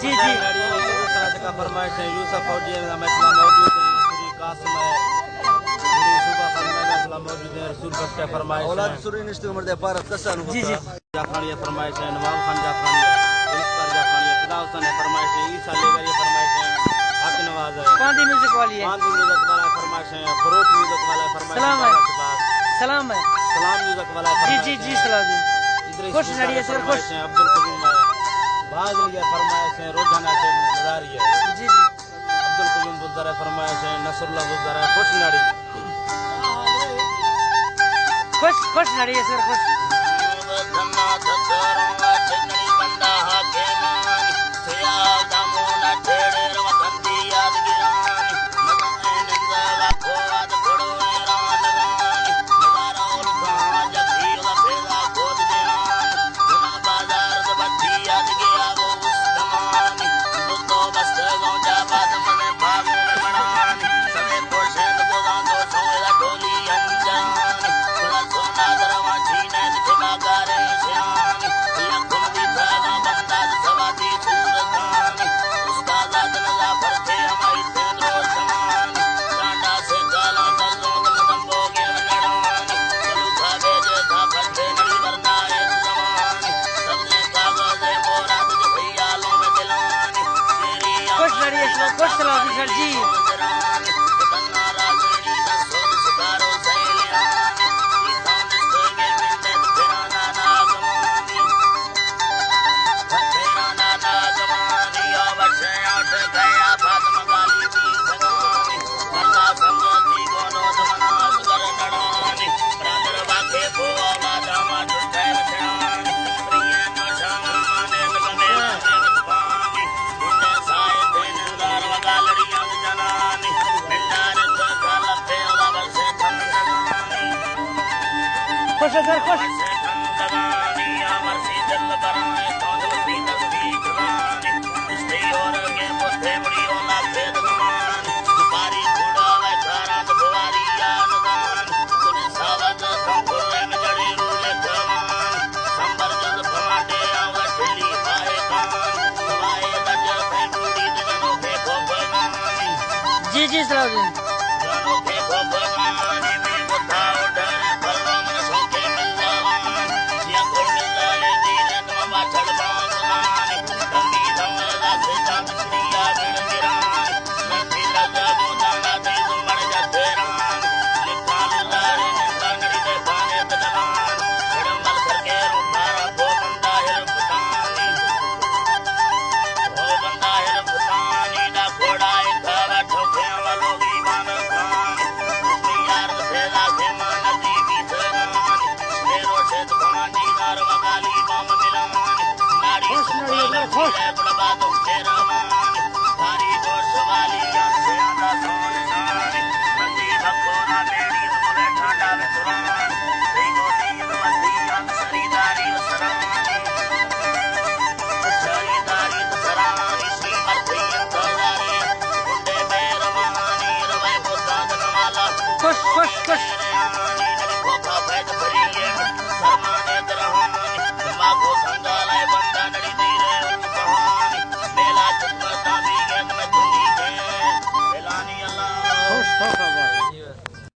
जी जी का फरमाइश है यूसुफ फौजी मसला मौजूद है सूरी कासिम है सूरी सुबह खलमे मसला मौजूद है रसूल बख्श का फरमाइश है औलाद सूरी निश्चित उम्र दे भारत कसा नु जी जी जाखानी ये फरमाइश है नवाब खान जाखानी है इस्कर जाखानी है फिदा हुसैन है फरमाइश है ईसा लेगर ये फरमाइश है हक नवाज है पांदी म्यूजिक वाली है पांदी म्यूजिक वाला फरमाइश है फरोख म्यूजिक वाला फरमाइश सलाम है सलाम है सलाम म्यूजिक वाला जी जी जी सलाम जी खुश नड़िए सर खुश है अब्दुल कयूम है बाज लिए फरमाइश है रोजाना से गुजारी है जी जी अब्दुल कयूम बुज़र है फरमाइश है नसरुल्लाह बुज़र है खुश नड़ी खुश नड़िए सर खुश खुश सलाम सर जी खुश है सर खुश जी जी सलाम